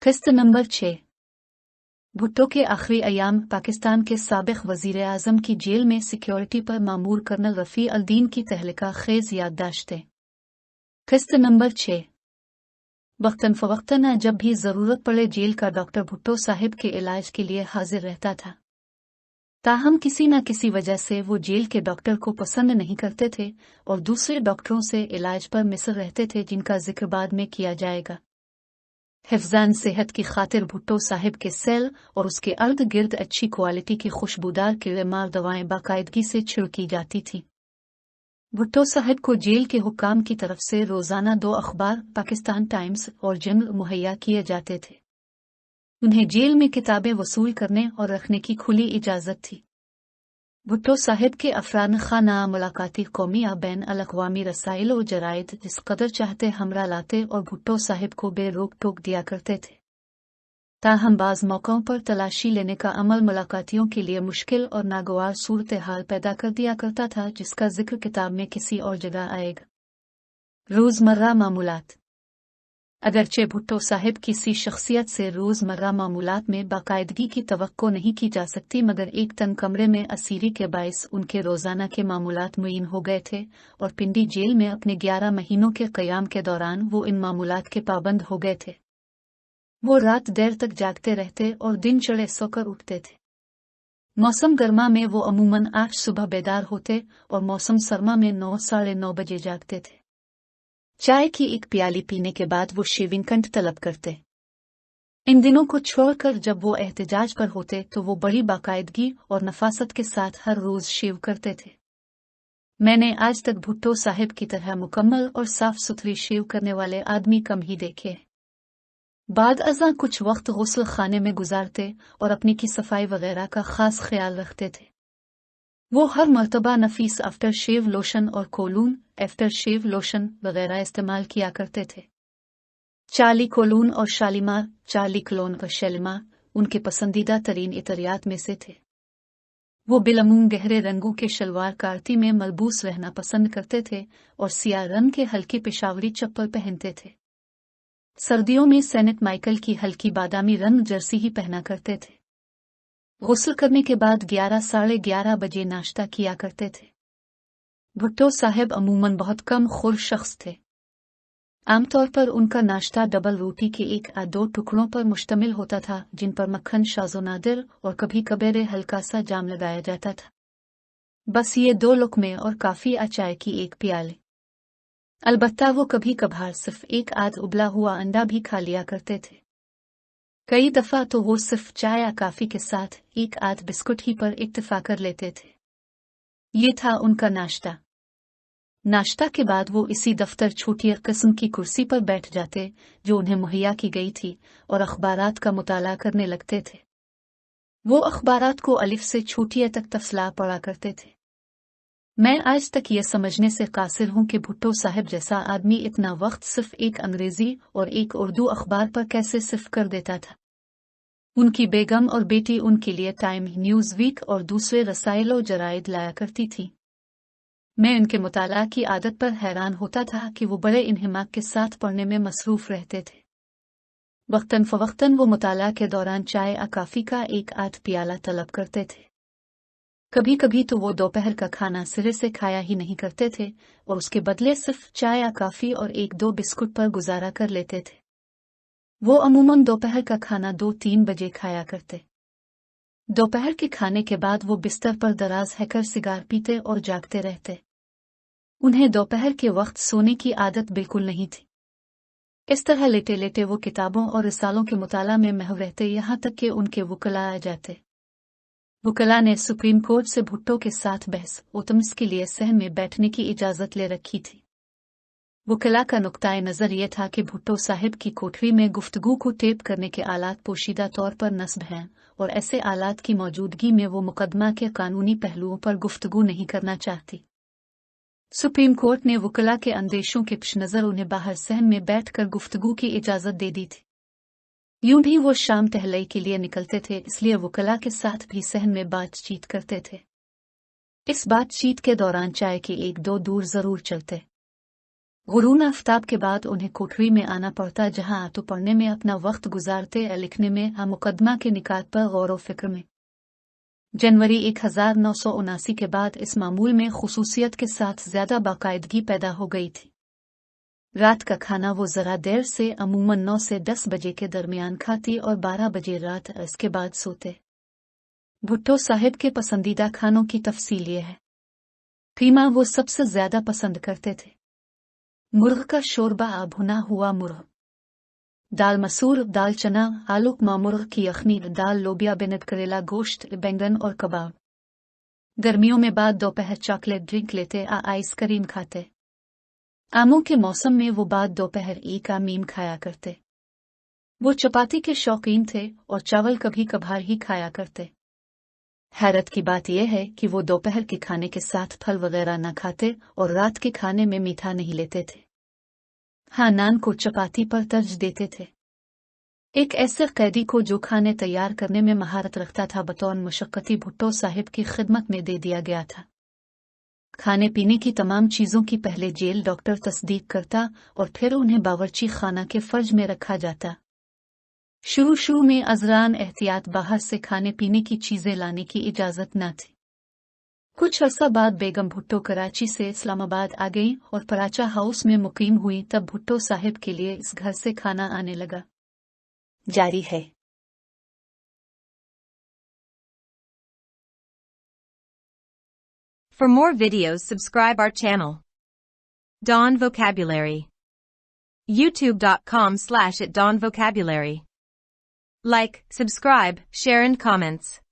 किस्त नंबर 6। भुट्टो के आखिरी अयाम पाकिस्तान के साबिक वजीर आजम की जेल में सिक्योरिटी पर मामूर कर्नल रफ़ी अल-दीन की तहलका खेज याददाश्तें। किस्त नंबर 6। वक्तन फ़वक्तन जब भी ज़रूरत पड़े जेल का डॉक्टर भुट्टो साहिब के इलाज के लिए हाजिर रहता था। ताहम किसी न किसी वजह से वो जेल के डॉक्टर को पसंद नहीं करते थे और दूसरे डॉक्टरों से इलाज पर मिसर रहते थे, जिनका जिक्र बाद में किया जाएगा। हिफ्ज़ान सेहत की खातिर भुट्टो साहिब के सेल और उसके अर्द गिर्द अच्छी क्वालिटी की खुशबूदार कीड़ेमार दवाएं बाकायदगी से छिड़की जाती थीं। भुट्टो साहिब को जेल के हुक्काम की तरफ से रोजाना 2 अखबार पाकिस्तान टाइम्स और जंग मुहैया किए जाते थे। उन्हें जेल में किताबें वसूल करने और रखने की खुली इजाजत थी। भुट्टो साहिब के अफरान खाना मुलाकाती कौमी या बैन अल-अक़वामी रसाइल और जराइद जिस कदर चाहते हमरा लाते और भुट्टो साहिब को बेरोक टोक दिया करते थे। ताहम बाज़ मौक़ों पर तलाशी लेने का अमल मुलाकातियों के लिए मुश्किल और नागवार सूरत हाल पैदा कर दिया करता था, जिसका जिक्र किताब में किसी और जगह आएगा। रोज़मर्रा मामूलात। अगरचे भुट्टो साहिब किसी शख्सियत से रोज़मर्रा मामूलात में बाकायदगी की तवक्को नहीं की जा सकती, मगर एक तन कमरे में असीरी के बाइस उनके रोज़ाना के मामूलात मुय्यन हो गए थे और पिंडी जेल में अपने 11 महीनों के क़याम के दौरान वो इन मामूलात के पाबंद हो गए थे। वो रात देर तक जागते रहते और दिन चढ़े सोकर उठते थे। मौसम गर्मा में वो अमूमन 8 सुबह बेदार होते और मौसम सरमा में 9 साढ़े 9 बजे जागते थे। चाय की एक प्याली पीने के बाद वो शेविंग कंठ तलब करते। इन दिनों को छोड़कर जब वो एहतिजाज पर होते तो वो बड़ी बाकायदगी और नफासत के साथ हर रोज शेव करते थे। मैंने आज तक भुट्टो साहिब की तरह मुकम्मल और साफ सुथरी शेव करने वाले आदमी कम ही देखे। बाद अज़ां कुछ वक्त गुस्ल खाने में गुजारते और अपनी की सफाई वगैरह का खास ख्याल रखते थे। वो हर मर्तबा नफीस आफ्टर शेव लोशन और कोलून, आफ्टर शेव लोशन वगैरह इस्तेमाल किया करते थे। चार्ली कोलून और शालीमार, चार्ली क्लोन और शालीमार उनके पसंदीदा तरीन इतरियात में से थे। वो बिलमूम गहरे रंगों के शलवार कार्ती में मलबूस रहना पसंद करते थे और सियाह रंग के हल्की पेशावरी चप्पल पहनते थे। सर्दियों में सेनेट माइकल की हल्की बादामी रंग जर्सी ही पहना करते थे। गुस्ल करने के बाद 11 साढ़े 11 बजे नाश्ता किया करते थे। भुट्टो साहिब अमूमन बहुत कम खुर शख्स थे। आमतौर पर उनका नाश्ता डबल रोटी के 1 या 2 टुकड़ों पर मुश्तमिल होता था, जिन पर मक्खन शाज़ो नादिर और कभी कबेरे हल्का सा जाम लगाया जाता था। बस ये 2 लुक़मे और काफ़ी चाय की 1 प्याले। अलबत्ता वो कभी कभार सिर्फ 1 आध उबला हुआ अंडा भी खा लिया करते थे। कई दफा तो वो सिर्फ चाय या काफी के साथ 1 आध बिस्कुट ही पर इक्तफा कर लेते थे। ये था उनका नाश्ता। नाश्ता के बाद वो इसी दफ्तर छोटी किस्म की कुर्सी पर बैठ जाते जो उन्हें मुहैया की गई थी और अखबारात का मुताला करने लगते थे। वो अखबारात को अलिफ से छोटी तक तफसला पढ़ा करते थे। मैं आज तक ये समझने से कासिर हूं कि भुट्टो साहिब जैसा आदमी इतना वक्त सिर्फ 1 अंग्रेजी और 1 उर्दू अखबार पर कैसे सिर्फ कर देता था। उनकी बेगम और बेटी उनके लिए टाइम न्यूज़ वीक और दूसरे रसाइल और जराइद लाया करती थी। मैं उनके मुताला की आदत पर हैरान होता था कि वो बड़े इन्हिमाक के साथ पढ़ने में मसरूफ रहते थे। वक्तन फ़वक्तन वो मुताला के दौरान चाय या काफ़ी का 1 आध प्याला तलब करते थे। कभी कभी तो वो दोपहर का खाना सिरे से खाया ही नहीं करते थे और उसके बदले सिर्फ चाय या काफी और 1-2 बिस्कुट पर गुजारा कर लेते थे। वो अमूमन दोपहर का खाना 2-3 बजे खाया करते। दोपहर के खाने के बाद वो बिस्तर पर दराज हैकर सिगार पीते और जागते रहते। उन्हें दोपहर के वक्त सोने की आदत बिल्कुल नहीं थी। इस तरह लेटे लेटे वो किताबों और रिसालों के मुताला में महव रहते, यहाँ तक कि उनके वकला आ जाते। वकला ने सुप्रीम कोर्ट से भुट्टो के साथ बहस ओतम्स के लिए सहन में बैठने की इजाजत ले रखी थी। वकला का नुक्ताए नजर यह था कि भुट्टो साहिब की कोठरी में गुफ्तगू को टेप करने के आलात पोशीदा तौर पर नस्ब हैं और ऐसे आलात की मौजूदगी में वो मुकदमा के कानूनी पहलुओं पर गुफ्तगू नहीं करना चाहती। सुप्रीम कोर्ट ने वकला के अंदेशों के पेश नजर उन्हें बाहर सहन में बैठकर गुफ्तगू की इजाजत दे दी थी। यूं भी वो शाम टहलई के लिए निकलते थे, इसलिए वकला के साथ भी सहन में बातचीत करते थे। इस बातचीत के दौरान चाय के 1-2 दूर जरूर चलते। गुरूर आफ्ताब के बाद उन्हें कोठरी में आना पड़ता, जहां आतु पढ़ने में अपना वक्त गुजारते या लिखने में मुकदमा के निकात पर गौर व फिक्र में। जनवरी 1979 के बाद इस मामूल में खुसूसियत के साथ ज्यादा बाकायदगी पैदा हो गई थी। रात का खाना वो जरा देर से अमूमन 9 से 10 बजे के दरमियान खाती और 12 बजे रात इसके बाद सोते। भुट्टो साहिब के पसंदीदा खानों की तफसील ये है। कीमा वो सबसे ज्यादा पसंद करते थे। मुर्ग का शोरबा, भुना हुआ मुर्ग, दाल मसूर, दाल चना, आलू मुर्ग की यखनी, दाल लोबिया, बेनत करेला, गोश्त, बैंगन और कबाब। गर्मियों में बाद दोपहर चॉकलेट ड्रिंक लेते, आइसक्रीम खाते। आमों के मौसम में वो बाद दोपहर का मीम खाया करते। वो चपाती के शौकीन थे और चावल कभी कभार ही खाया करते। हैरत की बात यह है कि वो दोपहर के खाने के साथ फल वगैरह न खाते और रात के खाने में मीठा नहीं लेते थे। हाँ, नान को चपाती पर तर्ज देते थे। एक ऐसे कैदी को जो खाने तैयार करने में महारत रखता था, बतौर मुशक्कती भुट्टो साहिब की खिदमत में दे दिया गया था। खाने पीने की तमाम चीजों की पहले जेल डॉक्टर तस्दीक करता और फिर उन्हें बावर्ची खाना के फर्ज में रखा जाता। शुरू में अजरान एहतियात बाहर से खाने पीने की चीजें लाने की इजाजत न थी। कुछ अरसा बाद बेगम भुट्टो कराची से इस्लामाबाद आ गई और पराचा हाउस में मुकीम हुई। तब भुट्टो साहिब के लिए इस घर से खाना आने लगा। जारी है। For more videos, subscribe our channel. Dawn Vocabulary. YouTube.com/@dawnvocabulary. Like, subscribe, share and comments.